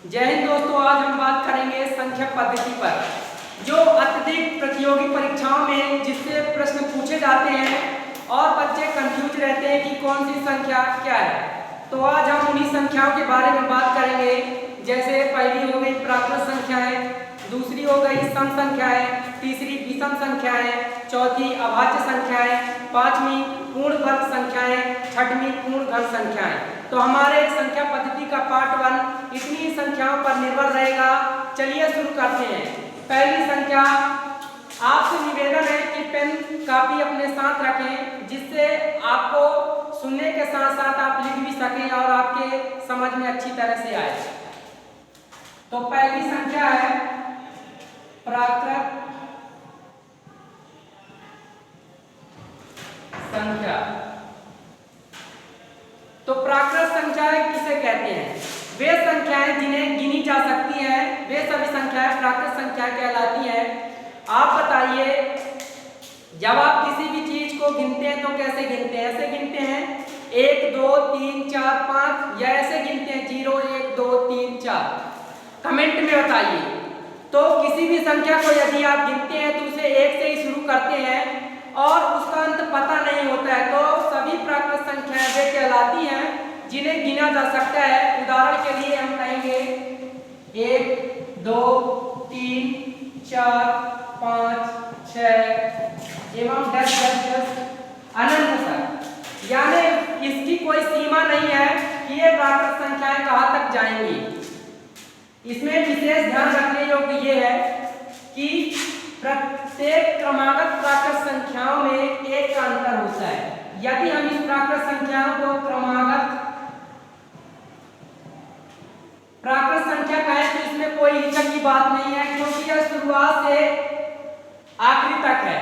जय हिंद दोस्तों, आज हम बात करेंगे संख्या पद्धति पर। जो अत्यधिक प्रतियोगी परीक्षाओं में जिससे प्रश्न पूछे जाते हैं और बच्चे कंफ्यूज रहते हैं कि कौन सी संख्या क्या है, तो आज हम उन्हीं संख्याओं के बारे में बात करेंगे। जैसे पहली हो गई प्राकृत संख्याएं, दूसरी हो गई सम संख्याएं, तीसरी विषम संख्याएं, चौथी अभाज्य संख्याएं, पांचवी पूर्ण वर्ग संख्याएं, छठवीं पूर्ण घन संख्याएं। तो हमारे संख्या पद्धति का पार्ट 1 इतनी संख्याओं पर निर्भर रहेगा। चलिए शुरू करते हैं। पहली संख्या, आपसे निवेदन है कि पेन कापी अपने साथ रखें, जिससे आपको सुनने के साथ साथ आप लिख भी सकें और आपके समझ में अच्छी तरह से आए। तो पहली संख्या है प्राकृत संख्या। तो प्राकृत संख्याएं किसे कहते हैं? वे संख्याएं जिन्हें गिनी जा सकती हैं, वे सभी संख्याएं प्राकृत संख्या कहलाती हैं। आप बताइए, जब आप किसी भी चीज को गिनते हैं तो कैसे गिनते हैं? ऐसे गिनते हैं 1 2 3 4 5, या ऐसे गिनते हैं 0 1 2 3 4? कमेंट में बताइए। तो किसी भी संख्या को यदि आप गिनते हैं तो उसे 1 से ही शुरू करते हैं और उसका अंत पता नहीं होता है, तो सभी प्राकृत संख्याएं वे कहलाती हैं जिन्हें गिना जा सकता है। उदाहरण के लिए हम कहेंगे 1 2 3 4 5 6 एवं 10 10 10 अनंत तक। यानी इसकी कोई सीमा नहीं है कि ये प्राकृत संख्याएं कहाँ तक जाएंगी। इसमें विशेष ध्यान रखने योग्य ये है कि प्रत्येक क्रमागत प्राकृत संख्याओं में एक का अंतर होता है। यदि हम इस प्राकृत संख्याओं को प्राकृत संख्या कहें तो इसमें कोई हिचक की बात नहीं है, क्योंकि यह शुरुआत से आखिरी तक है।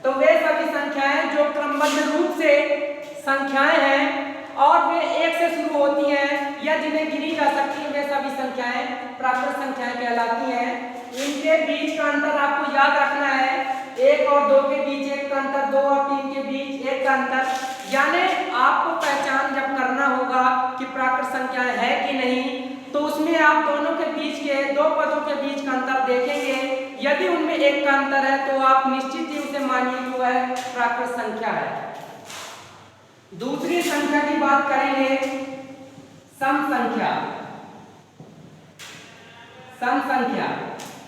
तो वे सभी संख्याएं जो क्रमबद्ध रूप से संख्याएं हैं और वे 1 से शुरू होती हैं या जिन्हें गिनी जा सकती है, वे सभी संख्याएं प्राकृत संख्याएं कहलाती हैं। इनके बीच का अंतर आपको याद रखना है। 1 और 2 के बीच 1 का अंतर, 2 और 3 के बीच 1 का अंतर। यानी आपको पहचान जब करना होगा कि प्राकृत संख्याएं है कि नहीं, तो उसमें आप दोनों के बीच के दो पदों के बीच का अंतर देखेंगे। यदि उनमें 1 का अंतर है तो आप निश्चित ही उसे मानिए कि वह प्राकृत संख्या है। दूसरी संख्या की बात करेंगे, सम संख्या। सम संख्या,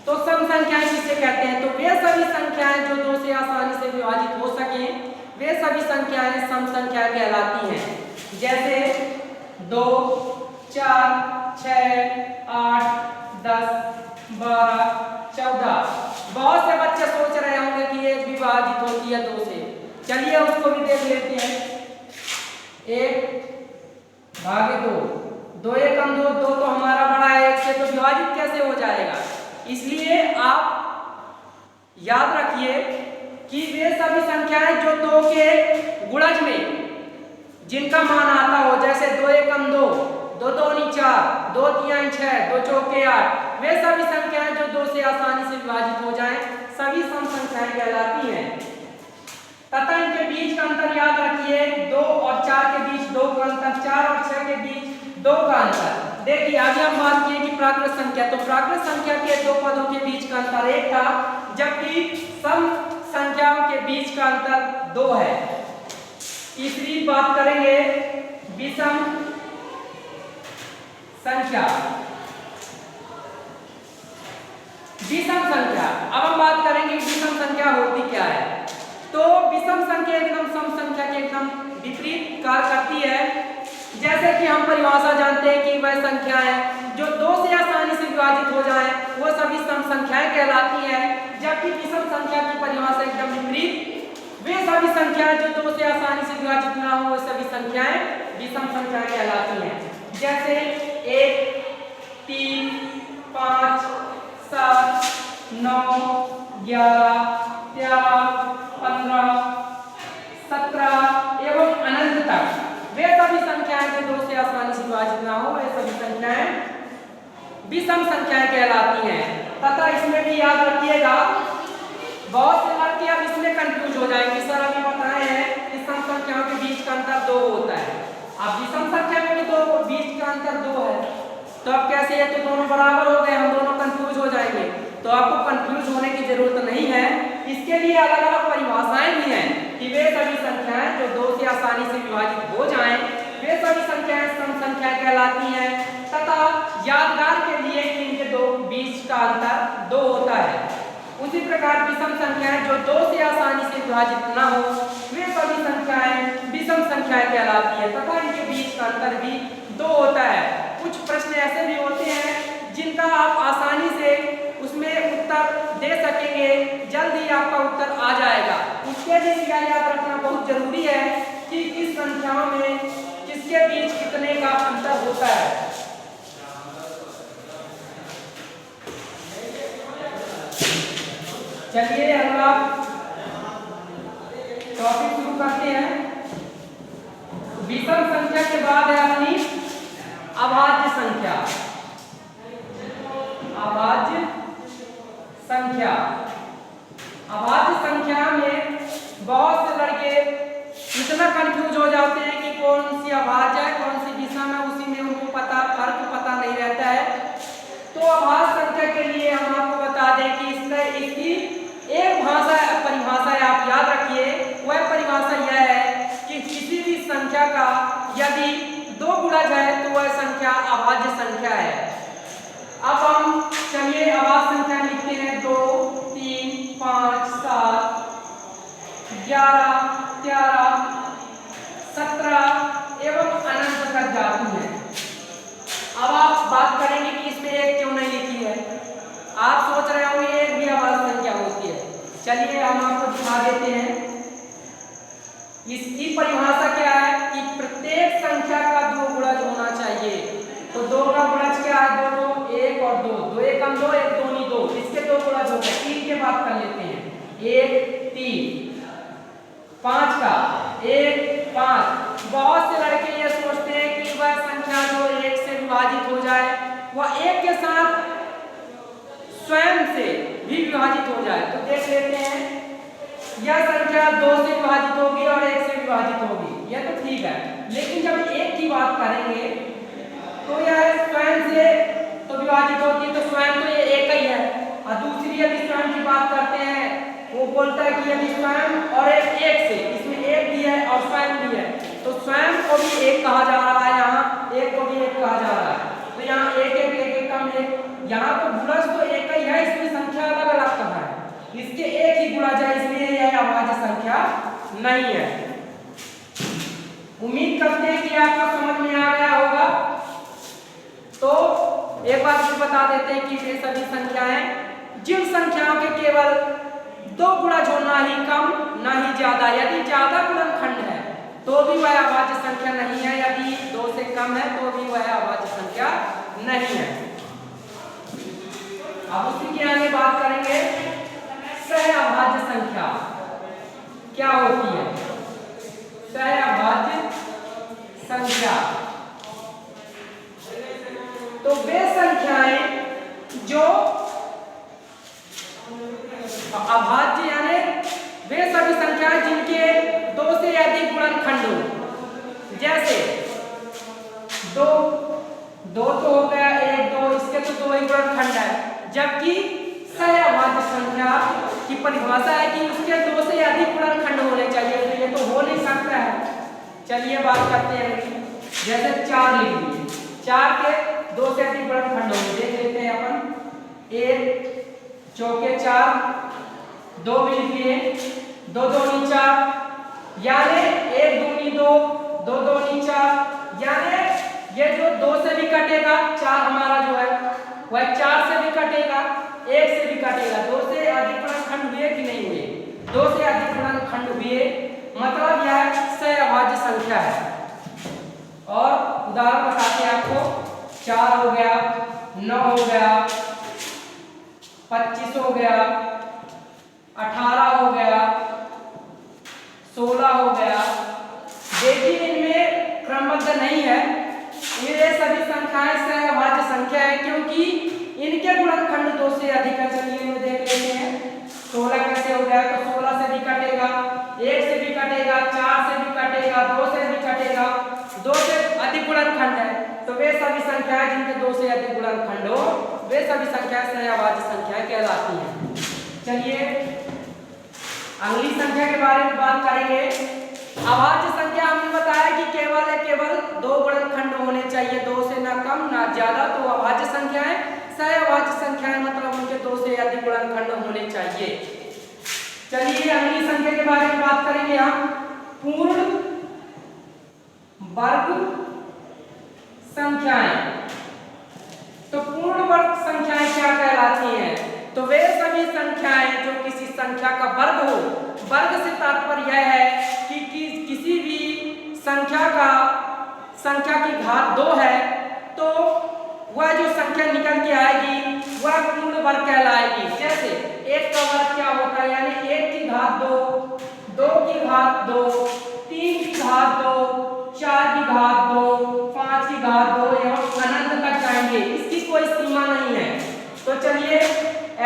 तो सम संख्याएं किसे कहते हैं? तो वे सभी संख्याएं जो 2 से आसानी से विभाजित हो सकें, वे सभी संख्याएं सम संख्या कहलाती हैं। जैसे 2 4 6 8 10 12 14। बहुत से बच्चे सोच रहे होंगे कि ये विभाजित होती है 2 से। चलिए उसको भी देख लेते हैं। 1 भागे 2, 2 1 2, 2 तो हमारा बड़ा है, 1 से तो विभाजित कैसे हो जाएगा? इसलिए आप याद रखिए कि वे सभी संख्याएं जो 2 के गुणज में जिनका मान आता हो, जैसे 2 1 2, 2 2 4, 2 3 6, 2 4 8, वे सभी संख्याएं जो 2 से आसानी से विभाजित हो जाएं, सभी सम संख्याएं कहलाती हैं। तथा इनके बीच का अंतर याद रखिए, 2 और 4 के बीच 2 का अंतर, 4 और 6 के बीच 2 का अंतर। देखिए आगे हम बात किए कि प्राकृत संख्या, तो प्राकृत संख्या के दो पदों के बीच का अंतर 1 था, जबकि सम संख्याओं के बीच का अंतर 2 है। तीसरी बात करेंगे विषम संख्या। विषम संख्या, अब हम बात करेंगे विषम संख्या होती क्या है। तो विषम संख्या एकदम सम संख्या के एकदम विपरीत कार्य करती है। जैसे कि हम परिभाषा जानते हैं कि वह संख्याएं जो 2 से आसानी से विभाजित हो जाएं, वो सभी सम संख्याएं कहलाती हैं। जबकि विषम संख्या की परिभाषा एकदम विपरीत, वे सभी संख्याएं जो 2 से आसानी से विभाजित ना हो, वो सभी संख्याएं विषम संख्याएं कहलाती हैं। जैसे 1 3 5 7 9 11 13 15 17 एवं अनंत तक, वे सभी संख्याएं जो 2 से आसानी से विभाजित ना हो, वे सभी संख्याएं विषम संख्याएं कहलाती हैं। तथा इसमें भी याद रखिएगा, बहुत से लड़के अब इसमें कंफ्यूज हो जाएंगे, सर अभी बताए हैं कि सम संख्याओं के बीच का अंतर 2 होता है। अब विषम संख्या में भी 2 बीच का अंतर 2 है, तो अब कैसे है, तो दोनों बराबर हो गए, हम दोनों कंफ्यूज हो जाएंगे। तो आपको कंफ्यूज होने की जरूरत नहीं है। इसके लिए अलग अलग परिभाषाएं भी हैं कि वे सभी संख्याएं जो 2 से आसानी से विभाजित हो जाएं वे सभी संख्याएं सम संख्या कहलाती हैं, तथा यादगार के लिए इनके दो बीच का अंतर 2 होता है। उसी प्रकार विषम संख्याएं जो 2 से आसानी से विभाजित न हो वे सभी संख्याएं विषम संख्याएं कहलाती है, तथा इनके बीच का अंतर भी 2 होता है। कुछ प्रश्न ऐसे भी होते हैं जिनका आप आसानी से उसमें उत्तर दे सकेंगे, जल्दी आपका उत्तर आ जाएगा। उसके लिए क्या याद रखना बहुत जरूरी है कि किस संख्याओं में किसके बीच कितने का अंतर होता है। चलिए हम लोग टॉपिक शुरू करते हैं। विषम संख्या के बाद है अपनी अभाज्य संख्या। अभाज्य संख्या, अभाज्य संख्या में बहुत से लड़के इतना कंफ्यूज हो जाते हैं कि कौन सी अभाज्य है कौन सी विषम है, उसी में उनको फर्क पता नहीं रहता है। तो अभाज्य संख्या के लिए हम आपको बता दें कि इसकी एक परिभाषा आप याद रखिए। वह परिभाषा यह है कि किसी भी संख्या का यदि 2 गुणज है तो वह संख्या अभाज्य संख्या है। अब हम चलिए अभाज्य संख्या लिखते हैं। 2, 3, 5, 7, 11, 13, 17 एवं अनंत तक जाती है। अब आप बात करेंगे कि इसमें एक क्यों नहीं लिखी है। आप सोच रहे होंगे एक भी अभाज्य संख्या होती है। चलिए हम आपको दिखा देते हैं। इसकी परिभाषा क्या है कि प्रत्येक संख्या का 2 गुणज होना चाहिए। तो 2 का गुणज क्या है, 2 2 1 और 2, 2 1 2 1 2 नहीं 2, इसके 2 गुणज हो गए। 3 के बात कर लेते हैं, 1 3, 5 का 1 5। बहुत से लड़के ये सोचते हैं कि वह संख्या जो 1 से विभाजित हो जाए वह 1 के साथ स्वयं से भी विभाजित हो जाए। तो देख लेते हैं, यह संख्या 2 से विभाजित होगी और 1 से विभाजित होगी, यह तो ठीक है। लेकिन जब 1 की बात करेंगे तो यह स्वयं से तो विभाजित होती है, तो स्वयं तो ये 1 ही है। और दूसरी यदि स्वयं की बात करते हैं, वो बोलता है कि यदि स्वयं और 1 से, इसमें 1 भी है और स्वयं भी है, तो स्वयं को भी 1 कहा जा रहा है, यहाँ 1 को भी 1 कहा जा रहा है। तो यहाँ 1 1 1 1 कम 1, यहाँ तो गुणज तो 1 ही है, इसमें संख्या अलग अलग कहाँ है, इसके 1 ही गुणज है, इसलिए यह अभाज्य संख्या नहीं है। उम्मीद करते हैं कि आपको समझ में आ गया होगा। तो एक बार फिर बता देते हैं कि ये सभी संख्याएं जिन संख्याओं के केवल 2 गुणज होना ही कम ना ही ज्यादा, यदि ज्यादा गुणनखंड है तो भी वह अभाज्य संख्या नहीं है, यदि 2 से कम है तो भी वह अभाज्य संख्या नहीं है। अब उसी के आगे बात करेंगे सहअभाज्य संख्या क्या होती है। सहअभाज्य संख्या तो वे संख्याएं जो अभाज्य यानी वे सभी संख्याएं जिनके 2 से अधिक गुणनखंड हो। जैसे 2 2 तो हो गया, 1 2, इसके तो 2 ही गुणनखंड है। जबकि सहअभाज्य संख्या की परिभाषा है कि उसके 2 से अधिक गुणनखंड होने चाहिए, तो ये तो हो नहीं सकता है। चलिए बात करते हैं, जैसे 4 लिख लीजिए, 4 के 2 से अधिक गुणनखंड होंगे, देख लेते हैं अपन। 1 चौके 4, 2 भी लिखिए, 2 2 नी 4, यानी 1 2 नी 2, 2 2 नी 4, यानी ये जो 2 से भी कटेगा, 4 हमारा जो है वह 4 से भी कटेगा, 1 से भी कटेगा। 2 से अधिक गुणनखंड हुए कि नहीं हुए, 2 से अधिक गुणनखंड हुए, मतलब यह सहअभाज्य संख्या है। और उदाहरण बताते हैं आपको, 4 हो गया, 9 हो गया, 25 हो गया, 18 हो गया, 16 हो गया। देखिए इनमें क्रमबद्ध नहीं है, ये सभी संख्याएं सहअभाज्य संख्या है क्योंकि इनके गुणनखंड 2 से अधिक है। चलिए इन्हें देख लेते हैं। 16 कैसे हो गया, तो 16 से भी कटेगा, 1 से भी कटेगा, 4 से भी कटेगा, 2 से भी कटेगा, 2 से अधिक गुणनखंड है, तो वे सभी संख्याएं जिनके 2 से अधिक गुणनखंड हो वे सभी संख्याएं सहअभाज्य संख्याएं कहलाती हैं। चलिए अगली संख्या के बारे में बात करेंगे। अभाज्य संख्या हमने बताया कि केवल 2 गुणनखंड होने चाहिए, 2 से ना कम ना ज्यादा। तो अभाज्य संख्याएं सहअभाज्य संख्याएं मतलब उनके 2 से अधिक गुणनखंड होने चाहिए। चलिए अगली संख्या के बारे में बात करेंगे हम। पूर्ण वर्ग संख्याएं। तो पूर्ण वर्ग संख्याएं क्या कहलाती हैं? तो वे सभी संख्याएं जो किसी संख्या का वर्ग हो। वर्ग से तात्पर्य यह है कि किसी भी संख्या की घात 2 है तो वह जो संख्या निकल के आएगी वह पूर्ण वर्ग कहलाएगी। जैसे 1 का वर्ग क्या होता है, यानी 1 की घात 2, 2 की घात 2, 3 की घात 2, 4 की घात 2, 5 की घात 2 एवं अनंत तक जाएंगे। इसकी कोई सीमा नहीं है। तो चलिए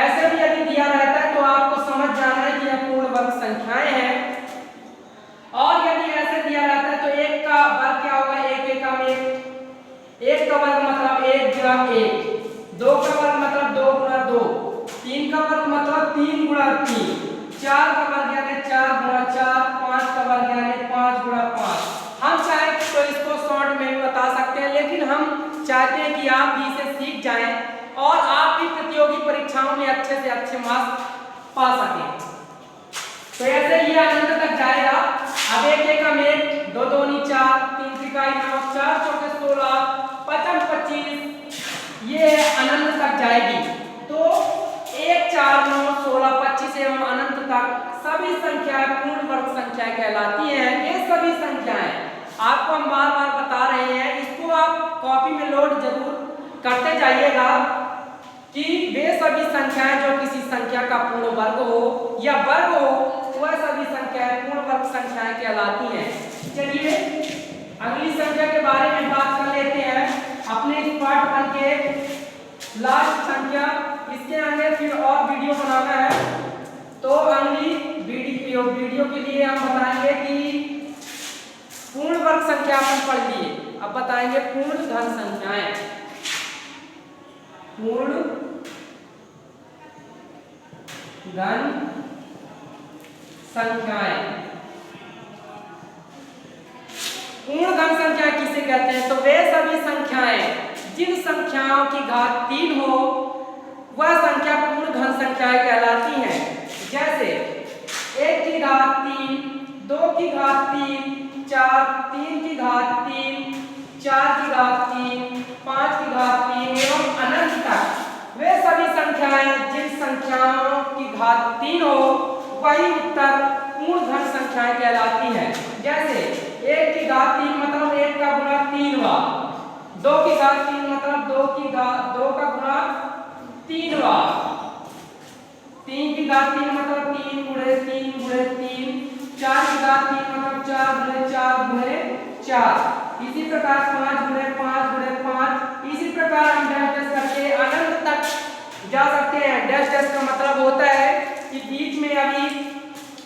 ऐसे भी यदि दिया रहता है तो आपको समझ जाना है कि यह पूर्ण वर्ग संख्याएं हैं। और यदि ऐसे दिया रहता है तो 1 का वर्ग क्या होगा, 1 एकम 1, 1 का वर्ग मतलब 1 गुणा 1, 2 का वर्ग मतलब 2 गुणा 2, 3 का वर्ग मतलब 3 गुणा 3, 4 का वर्ग यानी 4 गुणा 4, 5 का वर्ग यानी 5 गुणा 5। हम चाहे तो इसको शॉर्ट में भी बता सकते हैं, लेकिन हम चाहते हैं कि आप भी इसे सीख जाएं और आप भी प्रतियोगी परीक्षाओं में अच्छे से अच्छे मार्क्स पा सकें। तो ऐसे ये अनंत तक जाएगा। अब 1 एकम 1, 2 दूनी 4, 3 त्रिकाई 9, 4 चौके 16, 5 25, ये अनंत तक जाएगी। तो 1 4 9 16 25 एवं अनंत तक सभी संख्याएं पूर्ण वर्ग संख्याएं कहलाती हैं। ये सभी संख्याएं आपको हम बार बार बता रहे हैं, इसको आप कॉपी में नोट जरूर करते जाइएगा कि वे सभी संख्याएं जो किसी संख्या का पूर्ण वर्ग हो या वर्ग हो वह सभी संख्याएं पूर्ण वर्ग संख्याएं कहलाती हैं। चलिए अगली संख्या के बारे में बात कर लेते हैं। अपने इस पार्ट 1 के लास्ट संख्या, इसके आगे फिर और वीडियो बनाना है। तो अगली वीडियो के लिए हम बताएंगे कि पूर्ण वर्ग संख्या अपन पढ़ लिए, अब बताएंगे पूर्ण धन संख्याएं। पूर्ण धन संख्याएं। पूर्ण धन संख्या किसे कहते हैं? तो वे सभी संख्याएं जिन संख्याओं की घात 3 हो वह संख्या पूर्ण धन संख्याएं कहलाती हैं। जैसे 1 की घात 3, 2 की घात 3, 4, 3 की घात 3, 4 की घात 3, 5 की घात 3 एवं अनंत तक वे सभी संख्याएं जिन संख्याओं की घात 3 हो वही उत्तर पूर्ण धन संख्याएं कहलाती हैं। जैसे 1 की घात 3 मतलब 1 का गुणा 3 वा, 2 की घात 3 मतलब 2 का गुणा 3 वा, 3 की घात 3 मतलब 3 गुणे 3 गुणे 3, 4 की घात 3 मतलब 4 गुणे 4 गुणे 4, इसी प्रकार 5 गुणे 5 गुणे 5। इसी प्रकार हम डैश करके अनंत तक जा सकते हैं। डैश डैश का मतलब होता है कि बीच में अभी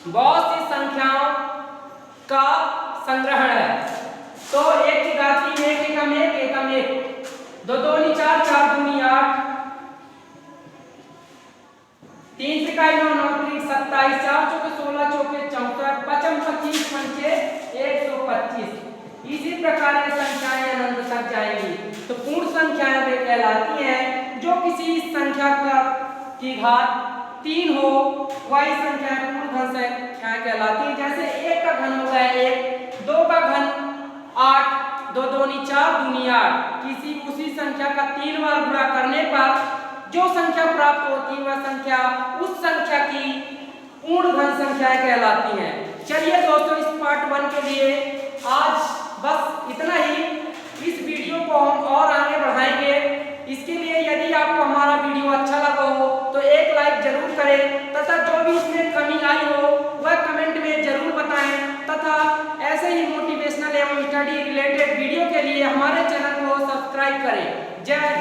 बहुत सी संख्याओं का संग्रहण है। तो 1 की घात 3, 1 एकम 1, एकम 1, 2 दूनी 4, 4 दूनी 8, 3 त्रिकाई 9, 9 त्रिक 27, 4 चौके 16, चौके 64, 5 25 पंचे 125। इसी प्रकार ये संख्याएं अनंत तक जाएंगी। तो पूर्ण संख्याएं वे कहलाती हैं जो किसी संख्या की घात 3 हो वही संख्याएं पूर्ण धन संख्याएं कहलाती हैं। जैसे 1 का घन होगा 1, 2 का घन 8, 2 दूनी 4 दूनी 8। किसी उसी संख्या का 3 बार गुणा करने पर जो संख्या प्राप्त होती है वह संख्या उस संख्या की पूर्ण धन संख्याएं कहलाती हैं। चलिए दोस्तों, इस पार्ट 1 के लिए आज बस इतना ही। इस वीडियो को हम और आगे बढ़ाएंगे। इसके लिए यदि आपको हमारा वीडियो अच्छा लगा हो तो एक लाइक जरूर करें तथा जो भी इसमें कमी आई हो वह कमेंट में जरूर बताएं तथा ऐसे ही मोटिवेशनल एवं स्टडी रिलेटेड वीडियो के लिए हमारे चैनल को सब्सक्राइब करें। जय